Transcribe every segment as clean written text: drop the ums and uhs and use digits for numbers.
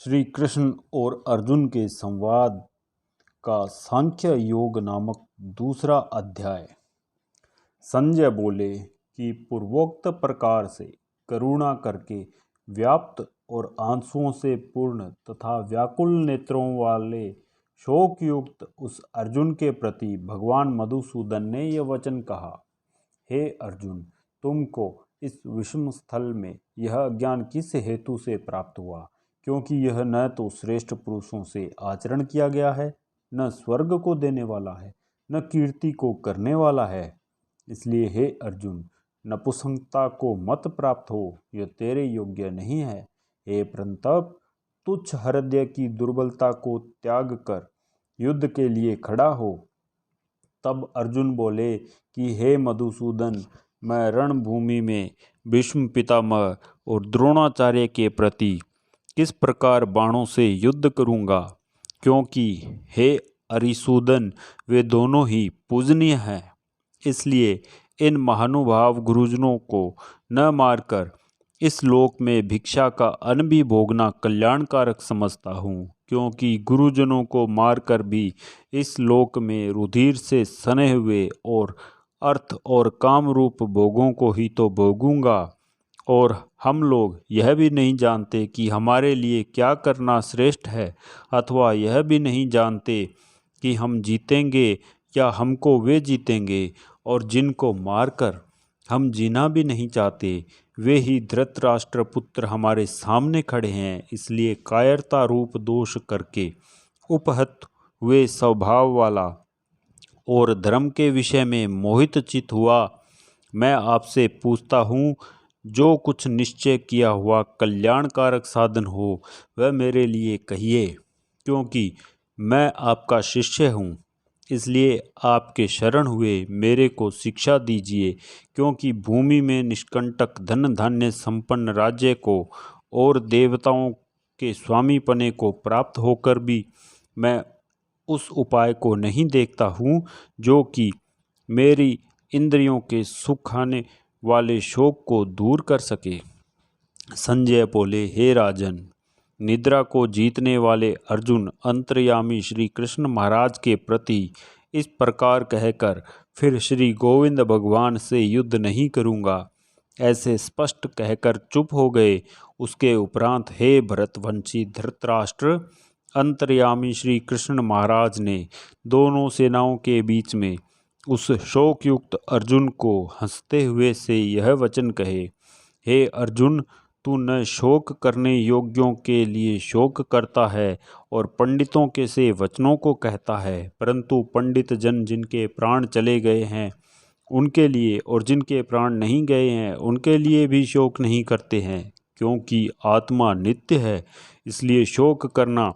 श्री कृष्ण और अर्जुन के संवाद का सांख्य योग नामक दूसरा अध्याय। संजय बोले कि पूर्वोक्त प्रकार से करुणा करके व्याप्त और आंसुओं से पूर्ण तथा व्याकुल नेत्रों वाले शोकयुक्त उस अर्जुन के प्रति भगवान मधुसूदन ने यह वचन कहा। हे अर्जुन, तुमको इस विषम स्थल में यह अज्ञान किस हेतु से प्राप्त हुआ? क्योंकि यह न तो श्रेष्ठ पुरुषों से आचरण किया गया है, न स्वर्ग को देने वाला है, न कीर्ति को करने वाला है। इसलिए हे अर्जुन, नपुंसकता को मत प्राप्त हो, यह तेरे योग्य नहीं है। हे परंतप, तुच्छ हृदय की दुर्बलता को त्याग कर युद्ध के लिए खड़ा हो। तब अर्जुन बोले कि हे मधुसूदन, मैं रणभूमि में भीष्म पितामह और द्रोणाचार्य के प्रति किस प्रकार बाणों से युद्ध करूंगा? क्योंकि हे अरिसूदन, वे दोनों ही पूजनीय हैं। इसलिए इन महानुभाव गुरुजनों को न मारकर इस लोक में भिक्षा का अन्न भी भोगना कल्याणकारक समझता हूँ। क्योंकि गुरुजनों को मारकर भी इस लोक में रुधिर से सने हुए और अर्थ और काम रूप भोगों को ही तो भोगूंगा। और हम लोग यह भी नहीं जानते कि हमारे लिए क्या करना श्रेष्ठ है, अथवा यह भी नहीं जानते कि हम जीतेंगे या हमको वे जीतेंगे। और जिनको मारकर हम जीना भी नहीं चाहते, वे ही धृतराष्ट्र पुत्र हमारे सामने खड़े हैं। इसलिए कायरता रूप दोष करके उपहत हुए स्वभाव वाला और धर्म के विषय में मोहित चित हुआ मैं आपसे पूछता हूँ, जो कुछ निश्चय किया हुआ कल्याणकारक साधन हो वह मेरे लिए कहिए। क्योंकि मैं आपका शिष्य हूँ, इसलिए आपके शरण हुए मेरे को शिक्षा दीजिए। क्योंकि भूमि में निष्कंटक धन धान्य संपन्न राज्य को और देवताओं के स्वामीपने को प्राप्त होकर भी मैं उस उपाय को नहीं देखता हूँ जो कि मेरी इंद्रियों के सुखाने वाले शोक को दूर कर सके। संजय बोले, हे राजन, निद्रा को जीतने वाले अर्जुन अंतर्यामी श्री कृष्ण महाराज के प्रति इस प्रकार कहकर फिर श्री गोविंद भगवान से युद्ध नहीं करूँगा, ऐसे स्पष्ट कहकर चुप हो गए। उसके उपरांत हे भरतवंशी धृतराष्ट्र, अंतर्यामी श्री कृष्ण महाराज ने दोनों सेनाओं के बीच में उस शोकयुक्त अर्जुन को हंसते हुए से यह वचन कहे। हे अर्जुन, तू न शोक करने योग्यों के लिए शोक करता है और पंडितों के से वचनों को कहता है, परंतु पंडित जन जिनके प्राण चले गए हैं उनके लिए और जिनके प्राण नहीं गए हैं उनके लिए भी शोक नहीं करते हैं। क्योंकि आत्मा नित्य है, इसलिए शोक करना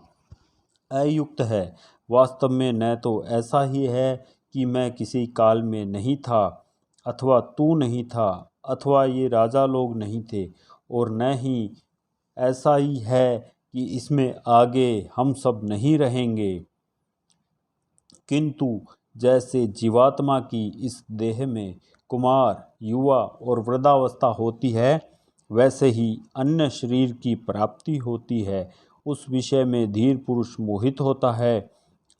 अयुक्त है। वास्तव में न तो ऐसा ही है कि मैं किसी काल में नहीं था, अथवा तू नहीं था, अथवा ये राजा लोग नहीं थे, और न ही ऐसा ही है कि इसमें आगे हम सब नहीं रहेंगे। किंतु जैसे जीवात्मा की इस देह में कुमार, युवा और वृद्धावस्था होती है, वैसे ही अन्य शरीर की प्राप्ति होती है। उस विषय में धीर पुरुष मोहित होता है।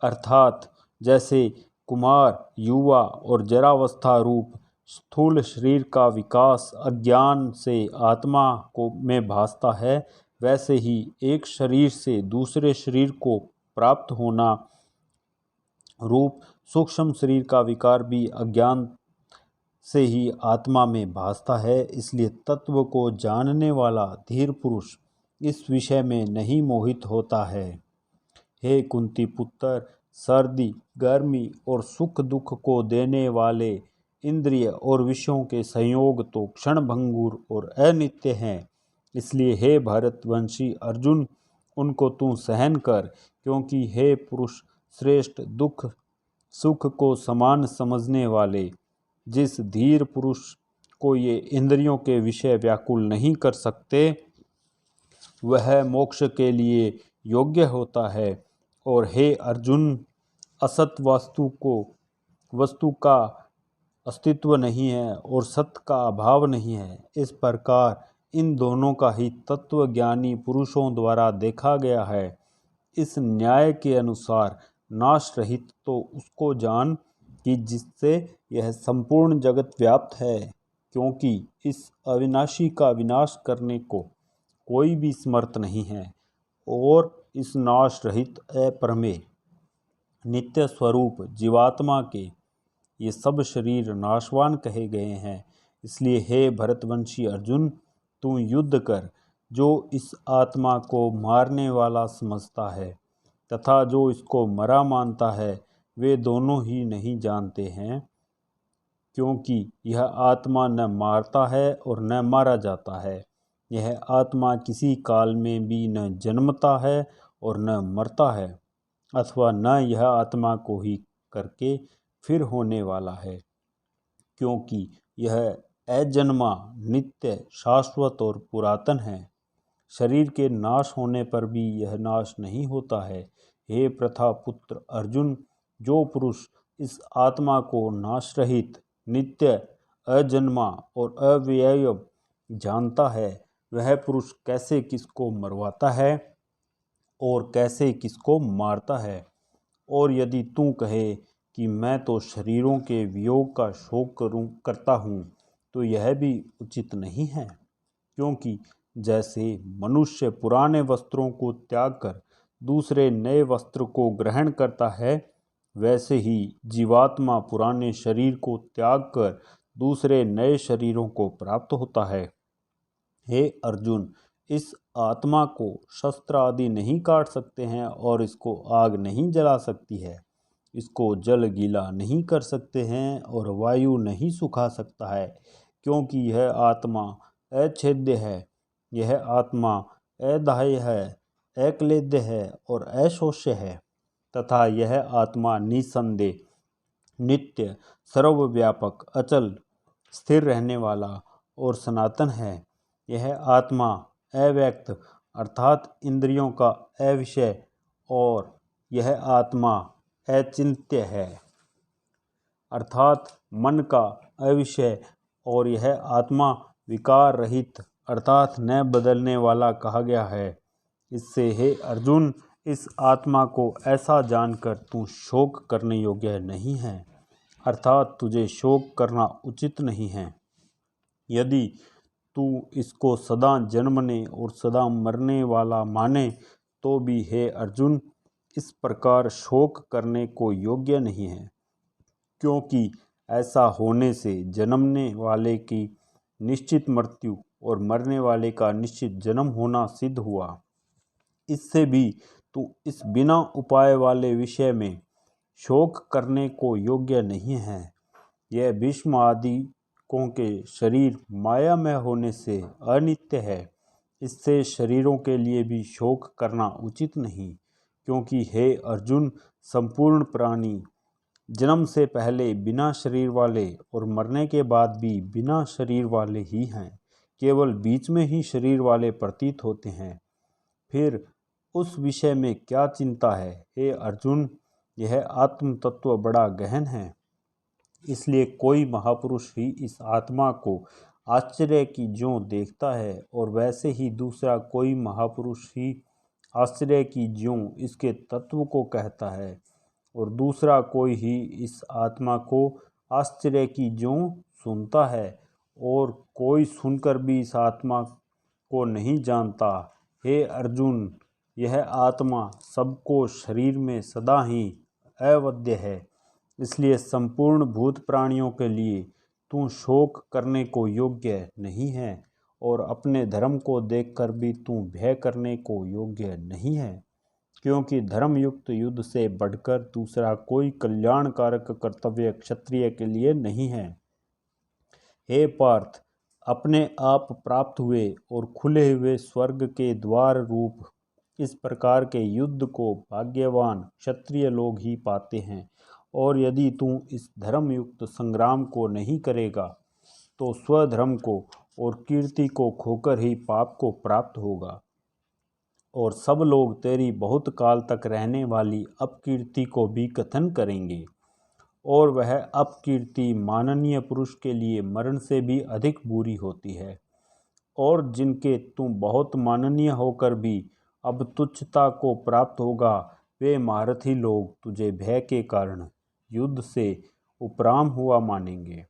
अर्थात जैसे कुमार, युवा और जरावस्था रूप स्थूल शरीर का विकास अज्ञान से आत्मा को में भासता है, वैसे ही एक शरीर से दूसरे शरीर को प्राप्त होना रूप सूक्ष्म शरीर का विकार भी अज्ञान से ही आत्मा में भासता है। इसलिए तत्व को जानने वाला धीर पुरुष इस विषय में नहीं मोहित होता है। हे कुंती पुत्र, सर्दी, गर्मी और सुख दुख को देने वाले इंद्रिय और विषयों के संयोग तो क्षण भंगुर और अनित्य हैं। इसलिए हे भरतवंशी अर्जुन, उनको तू सहन कर। क्योंकि हे पुरुष श्रेष्ठ, दुख सुख को समान समझने वाले जिस धीर पुरुष को ये इंद्रियों के विषय व्याकुल नहीं कर सकते, वह मोक्ष के लिए योग्य होता है। और हे अर्जुन, असत वस्तु का अस्तित्व नहीं है और सत्य का अभाव नहीं है। इस प्रकार इन दोनों का ही तत्वज्ञानी पुरुषों द्वारा देखा गया है। इस न्याय के अनुसार नाश रहित तो उसको जान कि जिससे यह संपूर्ण जगत व्याप्त है, क्योंकि इस अविनाशी का विनाश करने को कोई भी समर्थ नहीं है। और इस नाश रहित अपरमेय नित्य स्वरूप जीवात्मा के ये सब शरीर नाशवान कहे गए हैं। इसलिए हे भरतवंशी अर्जुन, तू युद्ध कर। जो इस आत्मा को मारने वाला समझता है तथा जो इसको मरा मानता है, वे दोनों ही नहीं जानते हैं, क्योंकि यह आत्मा न मारता है और न मारा जाता है। यह आत्मा किसी काल में भी न जन्मता है और न मरता है, अथवा न यह आत्मा को ही करके फिर होने वाला है, क्योंकि यह अजन्मा, नित्य, शाश्वत और पुरातन है। शरीर के नाश होने पर भी यह नाश नहीं होता है। हे प्रथा पुत्र अर्जुन, जो पुरुष इस आत्मा को नाश रहित, नित्य, अजन्मा और अव्यय जानता है, वह पुरुष कैसे किसको मरवाता है और कैसे किसको मारता है। और यदि तू कहे कि मैं तो शरीरों के वियोग का शोक करता हूँ, तो यह भी उचित नहीं है, क्योंकि जैसे मनुष्य पुराने वस्त्रों को त्याग कर दूसरे नए वस्त्र को ग्रहण करता है, वैसे ही जीवात्मा पुराने शरीर को त्याग कर दूसरे नए शरीरों को प्राप्त होता है। हे अर्जुन, इस आत्मा को शस्त्र आदि नहीं काट सकते हैं और इसको आग नहीं जला सकती है। इसको जल गीला नहीं कर सकते हैं और वायु नहीं सुखा सकता है, क्योंकि यह आत्मा अछेद्य है। यह आत्मा अदाह्य है, अक्लेद्य है और अशोष्य है, तथा यह आत्मा निसंदेह, नित्य, सर्वव्यापक, अचल, स्थिर रहने वाला और सनातन है। यह आत्मा अव्यक्त अर्थात इंद्रियों का अविषय और यह आत्मा अचिंत्य है अर्थात मन का अविषय और यह आत्मा विकार रहित अर्थात न बदलने वाला कहा गया है। इससे हे अर्जुन, इस आत्मा को ऐसा जानकर तू शोक करने योग्य नहीं है, अर्थात तुझे शोक करना उचित नहीं है। यदि तू इसको सदा जन्मने और सदा मरने वाला माने तो भी हे अर्जुन, इस प्रकार शोक करने को योग्य नहीं है, क्योंकि ऐसा होने से जन्मने वाले की निश्चित मृत्यु और मरने वाले का निश्चित जन्म होना सिद्ध हुआ। इससे भी तू इस बिना उपाय वाले विषय में शोक करने को योग्य नहीं है। यह भीष्म आदि के शरीर मायामय होने से अनित्य है। इससे शरीरों के लिए भी शोक करना उचित नहीं, क्योंकि हे अर्जुन, संपूर्ण प्राणी जन्म से पहले बिना शरीर वाले और मरने के बाद भी बिना शरीर वाले ही हैं। केवल बीच में ही शरीर वाले प्रतीत होते हैं। फिर उस विषय में क्या चिंता है? हे अर्जुन, यह आत्म तत्व बड़ा गहन है। इसलिए कोई महापुरुष ही इस आत्मा को आश्चर्य की ज्यों देखता है और वैसे ही दूसरा कोई महापुरुष ही आश्चर्य की ज्यों इसके तत्व को कहता है, और दूसरा कोई ही इस आत्मा को आश्चर्य की ज्यों सुनता है, और कोई सुनकर भी इस आत्मा को नहीं जानता। हे अर्जुन, यह आत्मा सबको शरीर में सदा ही अवध्य है। इसलिए संपूर्ण भूत प्राणियों के लिए तू शोक करने को योग्य नहीं है, और अपने धर्म को देखकर भी तू भय करने को योग्य नहीं है, क्योंकि धर्मयुक्त युद्ध से बढ़कर दूसरा कोई कल्याणकारक कर्तव्य क्षत्रिय के लिए नहीं है। हे पार्थ, अपने आप प्राप्त हुए और खुले हुए स्वर्ग के द्वार रूप इस प्रकार के युद्ध को भाग्यवान क्षत्रिय लोग ही पाते हैं, और यदि तू इस धर्मयुक्त संग्राम को नहीं करेगा तो स्वधर्म को और कीर्ति को खोकर ही पाप को प्राप्त होगा, और सब लोग तेरी बहुत काल तक रहने वाली अपकीर्ति को भी कथन करेंगे, और वह अपकीर्ति माननीय पुरुष के लिए मरण से भी अधिक बुरी होती है। और जिनके तुम बहुत माननीय होकर भी अब तुच्छता को प्राप्त होगा, वे महारथी लोग तुझे भय के कारण युद्ध से उपराम हुआ मानेंगे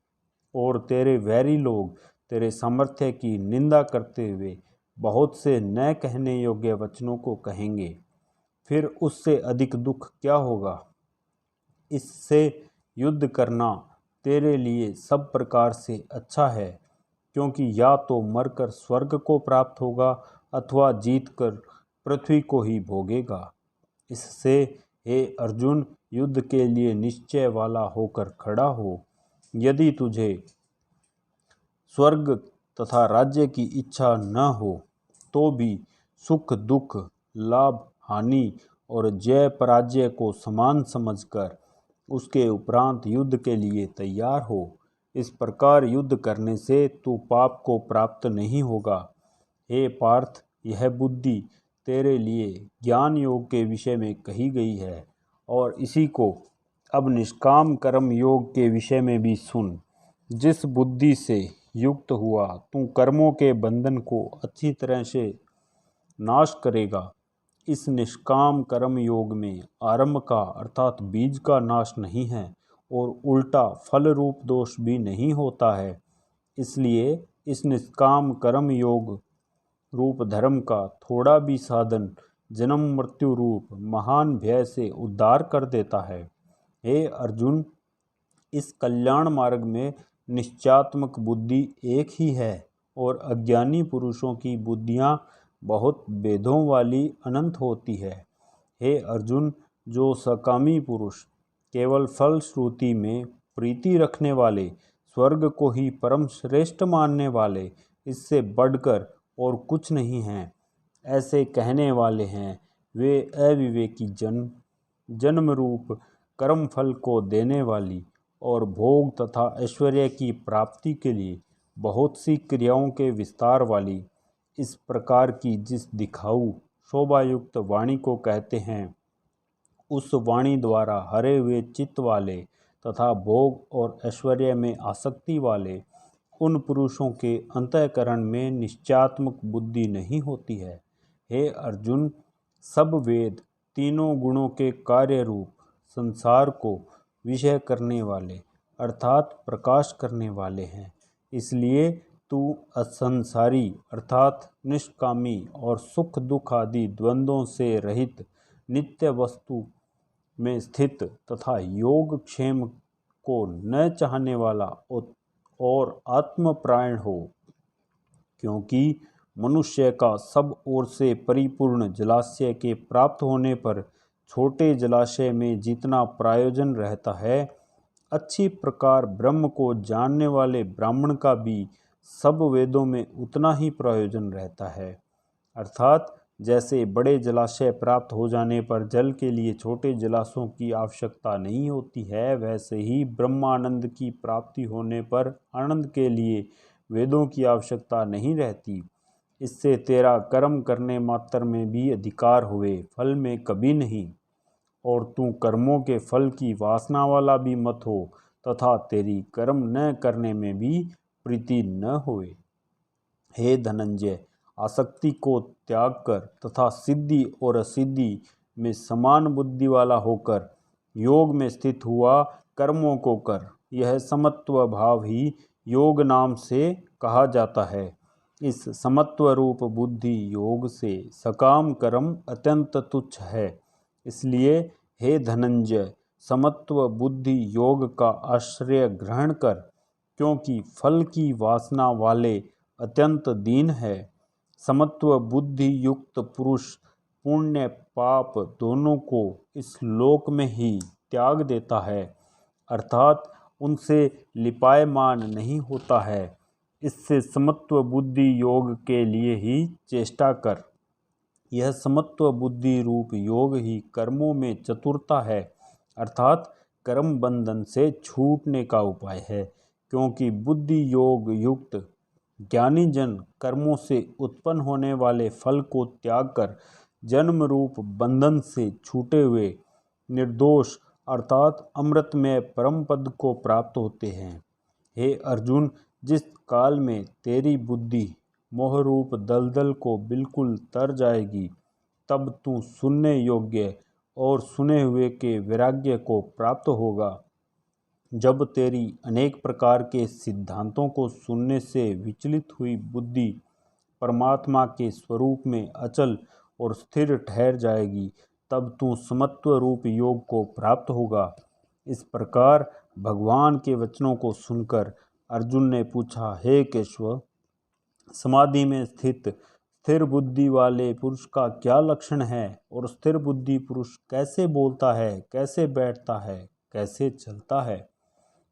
और तेरे वैरी लोग तेरे सामर्थ्य की निंदा करते हुए बहुत से न कहने योग्य वचनों को कहेंगे। फिर उससे अधिक दुख क्या होगा? इससे युद्ध करना तेरे लिए सब प्रकार से अच्छा है, क्योंकि या तो मरकर स्वर्ग को प्राप्त होगा अथवा जीतकर पृथ्वी को ही भोगेगा। इससे हे अर्जुन, युद्ध के लिए निश्चय वाला होकर खड़ा हो। यदि तुझे स्वर्ग तथा राज्य की इच्छा न हो तो भी सुख दुख, लाभ हानि और जय पराजय को समान समझकर उसके उपरांत युद्ध के लिए तैयार हो। इस प्रकार युद्ध करने से तू पाप को प्राप्त नहीं होगा। हे पार्थ, यह बुद्धि तेरे लिए ज्ञान योग के विषय में कही गई है और इसी को अब निष्काम कर्म योग के विषय में भी सुन। जिस बुद्धि से युक्त हुआ तू कर्मों के बंधन को अच्छी तरह से नाश करेगा। इस निष्काम कर्म योग में आरंभ का अर्थात बीज का नाश नहीं है और उल्टा फल रूप दोष भी नहीं होता है। इसलिए इस निष्काम कर्म योग रूप धर्म का थोड़ा भी साधन जन्म मृत्यु रूप महान भय से उद्धार कर देता है। हे अर्जुन, इस कल्याण मार्ग में निश्चयात्मक बुद्धि एक ही है और अज्ञानी पुरुषों की बुद्धियां बहुत भेदों वाली अनंत होती है। हे अर्जुन, जो सकामी पुरुष केवल फल श्रुति में प्रीति रखने वाले, स्वर्ग को ही परम श्रेष्ठ मानने वाले, इससे बढ़कर और कुछ नहीं हैं, ऐसे कहने वाले हैं, वे अविवेकी जन्म रूप कर्म फल को देने वाली और भोग तथा ऐश्वर्य की प्राप्ति के लिए बहुत सी क्रियाओं के विस्तार वाली इस प्रकार की जिस दिखाऊ शोभायुक्त वाणी को कहते हैं, उस वाणी द्वारा हरे हुए चित्त वाले तथा भोग और ऐश्वर्य में आसक्ति वाले उन पुरुषों के अंतःकरण में निश्चयात्मक बुद्धि नहीं होती है। हे अर्जुन, सब वेद तीनों गुणों के कार्य रूप संसार को विषय करने वाले अर्थात प्रकाश करने वाले हैं। इसलिए तू असंसारी अर्थात निष्कामी और सुख दुख आदि द्वंद्वों से रहित नित्य वस्तु में स्थित तथा योग क्षेम को न चाहने वाला और आत्मप्रायण हो, क्योंकि मनुष्य का सब ओर से परिपूर्ण जलाशय के प्राप्त होने पर छोटे जलाशय में जितना प्रयोजन रहता है, अच्छी प्रकार ब्रह्म को जानने वाले ब्राह्मण का भी सब वेदों में उतना ही प्रयोजन रहता है। अर्थात जैसे बड़े जलाशय प्राप्त हो जाने पर जल के लिए छोटे जलाशयों की आवश्यकता नहीं होती है, वैसे ही ब्रह्मानंद की प्राप्ति होने पर आनंद के लिए वेदों की आवश्यकता नहीं रहती। इससे तेरा कर्म करने मात्र में भी अधिकार हुए, फल में कभी नहीं, और तू कर्मों के फल की वासना वाला भी मत हो तथा तेरी कर्म न करने में भी प्रीति न होए। हे धनंजय, आसक्ति को त्याग कर तथा सिद्धि और असिद्धि में समान बुद्धि वाला होकर योग में स्थित हुआ कर्मों को कर। यह समत्व भाव ही योग नाम से कहा जाता है। इस समत्व रूप बुद्धि योग से सकाम कर्म अत्यंत तुच्छ है। इसलिए हे धनंजय, समत्व बुद्धि योग का आश्रय ग्रहण कर, क्योंकि फल की वासना वाले अत्यंत दीन है। समत्व बुद्धि युक्त पुरुष पुण्य पाप दोनों को इस लोक में ही त्याग देता है, अर्थात उनसे लिपायमान नहीं होता है। इससे समत्व बुद्धि योग के लिए ही चेष्टा कर। यह समत्व बुद्धि रूप योग ही कर्मों में चतुरता है, अर्थात कर्म बंधन से छूटने का उपाय है, क्योंकि बुद्धि योग युक्त ज्ञानी जन कर्मों से उत्पन्न होने वाले फल को त्याग कर जन्म रूप बंधन से छूटे हुए निर्दोष अर्थात अमृतमय परम पद को प्राप्त होते हैं। हे अर्जुन, जिस काल में तेरी बुद्धि मोहरूप दलदल को बिल्कुल तर जाएगी, तब तू सुनने योग्य और सुने हुए के वैराग्य को प्राप्त होगा। जब तेरी अनेक प्रकार के सिद्धांतों को सुनने से विचलित हुई बुद्धि परमात्मा के स्वरूप में अचल और स्थिर ठहर जाएगी, तब तू समत्व रूप योग को प्राप्त होगा। इस प्रकार भगवान के वचनों को सुनकर अर्जुन ने पूछा, हे केशव, समाधि में स्थित स्थिर बुद्धि वाले पुरुष का क्या लक्षण है और स्थिर बुद्धि पुरुष कैसे बोलता है, कैसे बैठता है, कैसे चलता है।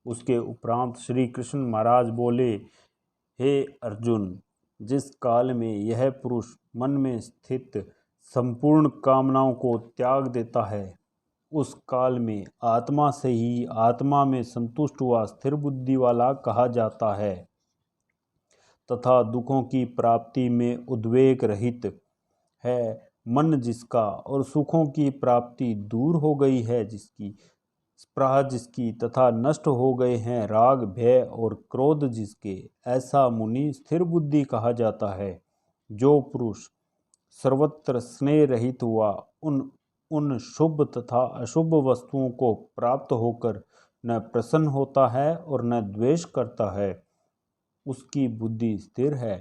उसके उपरांत श्री कृष्ण महाराज बोले, हे अर्जुन, जिस काल में यह पुरुष मन में स्थित संपूर्ण कामनाओं को त्याग देता है, उस काल में आत्मा से ही आत्मा में संतुष्ट हुआ स्थिर बुद्धि वाला कहा जाता है तथा दुखों की प्राप्ति में उद्वेग रहित है मन जिसका, और सुखों की प्राप्ति दूर हो गई है जिसकी, स्पृहा जिसकी तथा नष्ट हो गए हैं राग भय और क्रोध जिसके, ऐसा मुनि स्थिर बुद्धि कहा जाता है। जो पुरुष सर्वत्र स्नेह रहित हुआ उन शुभ तथा अशुभ वस्तुओं को प्राप्त होकर न प्रसन्न होता है और न द्वेष करता है, उसकी बुद्धि स्थिर है।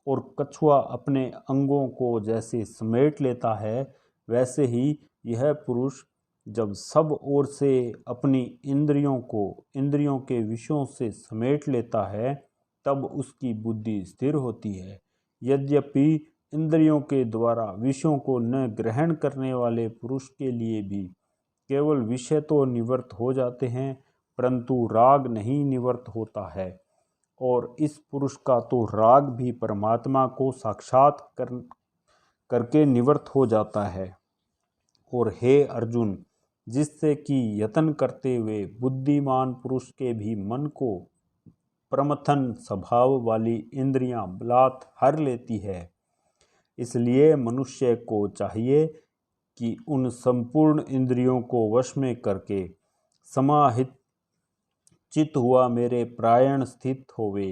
और कछुआ अपने अंगों को जैसे समेट लेता है, वैसे ही यह पुरुष जब सब ओर से अपनी इंद्रियों के विषयों से समेट लेता है, तब उसकी बुद्धि स्थिर होती है। यद्यपि इंद्रियों के द्वारा विषयों को न ग्रहण करने वाले पुरुष के लिए भी केवल विषय तो निवृत्त हो जाते हैं, परंतु राग नहीं निवृत्त होता है, और इस पुरुष का तो राग भी परमात्मा को साक्षात करके निवृत्त हो जाता है। और हे अर्जुन, जिससे कि यत्न करते हुए बुद्धिमान पुरुष के भी मन को प्रमथन स्वभाव वाली इंद्रियां बलात् हर लेती है, इसलिए मनुष्य को चाहिए कि उन संपूर्ण इंद्रियों को वश में करके समाहित चित हुआ मेरे प्रायण स्थित होवे,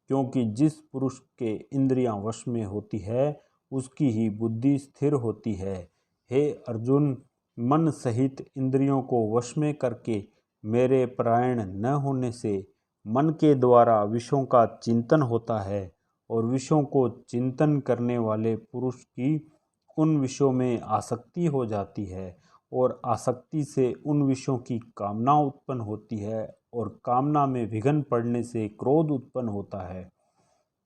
क्योंकि जिस पुरुष के इंद्रियां वश में होती है उसकी ही बुद्धि स्थिर होती है। हे अर्जुन, मन सहित इंद्रियों को वश में करके मेरे परायण न होने से मन के द्वारा विषयों का चिंतन होता है, और विषयों को चिंतन करने वाले पुरुष की उन विषयों में आसक्ति हो जाती है, और आसक्ति से उन विषयों की कामना उत्पन्न होती है, और कामना में विघ्न पड़ने से क्रोध उत्पन्न होता है।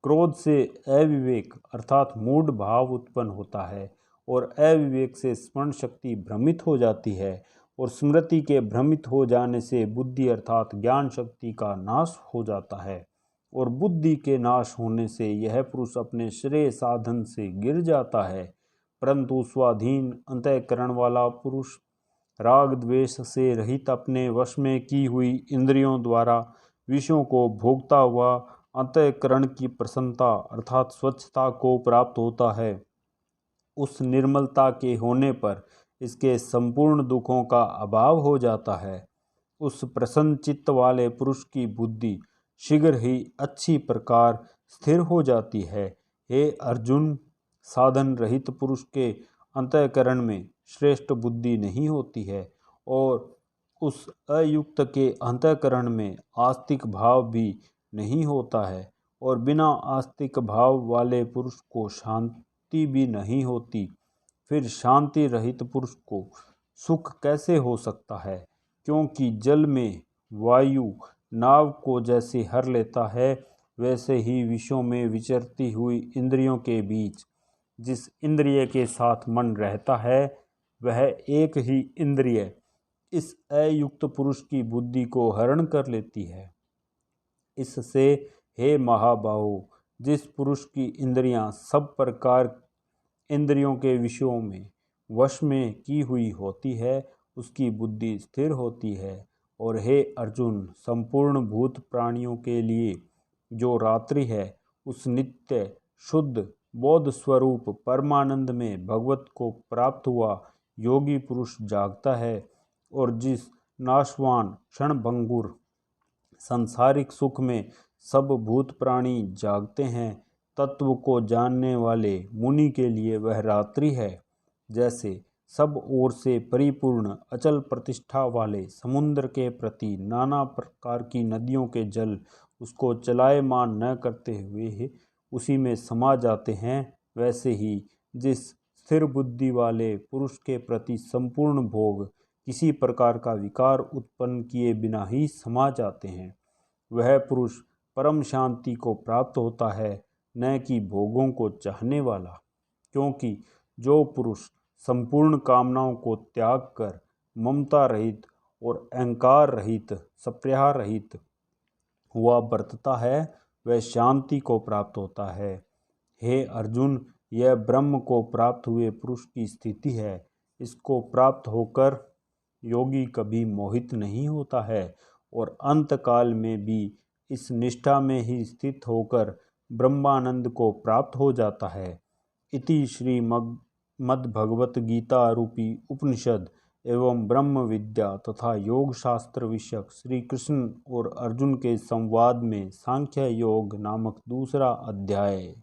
क्रोध से अविवेक अर्थात मूढ़ भाव उत्पन्न होता है, और अविवेक से स्मरण शक्ति भ्रमित हो जाती है, और स्मृति के भ्रमित हो जाने से बुद्धि अर्थात ज्ञान शक्ति का नाश हो जाता है, और बुद्धि के नाश होने से यह पुरुष अपने श्रेय साधन से गिर जाता है। परंतु स्वाधीन अंतःकरण वाला पुरुष राग द्वेष से रहित अपने वश में की हुई इंद्रियों द्वारा विषयों को भोगता हुआ अंतःकरण की प्रसन्नता अर्थात स्वच्छता को प्राप्त होता है। उस निर्मलता के होने पर इसके संपूर्ण दुखों का अभाव हो जाता है। उस प्रसन्न चित्त वाले पुरुष की बुद्धि शीघ्र ही अच्छी प्रकार स्थिर हो जाती है। हे अर्जुन, साधन रहित पुरुष के अंतःकरण में श्रेष्ठ बुद्धि नहीं होती है, और उस अयुक्त के अंतःकरण में आस्तिक भाव भी नहीं होता है, और बिना आस्तिक भाव वाले पुरुष को शांति भी नहीं होती। फिर शांति रहित पुरुष को सुख कैसे हो सकता है? क्योंकि जल में वायु नाव को जैसे हर लेता है, वैसे ही विषयों में विचरती हुई इंद्रियों के बीच जिस इंद्रिय के साथ मन रहता है, वह एक ही इंद्रिय इस अयुक्त पुरुष की बुद्धि को हरण कर लेती है। इससे हे महाबाहो, जिस पुरुष की इंद्रियां सब प्रकार इंद्रियों के विषयों में वश में की हुई होती है, उसकी बुद्धि स्थिर होती है। और हे अर्जुन, संपूर्ण भूत प्राणियों के लिए जो रात्रि है, उस नित्य शुद्ध बोध स्वरूप परमानंद में भगवत को प्राप्त हुआ योगी पुरुष जागता है, और जिस नाशवान क्षणभंगुर सांसारिक सुख में सब भूत प्राणी जागते हैं, तत्व को जानने वाले मुनि के लिए वह रात्रि है। जैसे सब ओर से परिपूर्ण अचल प्रतिष्ठा वाले समुद्र के प्रति नाना प्रकार की नदियों के जल उसको चलायमान न करते हुए उसी में समा जाते हैं, वैसे ही जिस स्थिर बुद्धि वाले पुरुष के प्रति संपूर्ण भोग किसी प्रकार का विकार उत्पन्न किए बिना ही समा जाते हैं, वह पुरुष परम शांति को प्राप्त होता है, न कि भोगों को चाहने वाला। क्योंकि जो पुरुष संपूर्ण कामनाओं को त्याग कर ममता रहित और अहंकार रहित सप्रेहा रहित हुआ बरतता है, वह शांति को प्राप्त होता है। हे अर्जुन, यह ब्रह्म को प्राप्त हुए पुरुष की स्थिति है। इसको प्राप्त होकर योगी कभी मोहित नहीं होता है और अंतकाल में भी इस निष्ठा में ही स्थित होकर ब्रह्मानंद को प्राप्त हो जाता है। इति श्री मद्भगवत गीता रूपी उपनिषद एवं ब्रह्म विद्या तथा योग शास्त्र विषयक श्री कृष्ण और अर्जुन के संवाद में सांख्य योग नामक दूसरा अध्याय।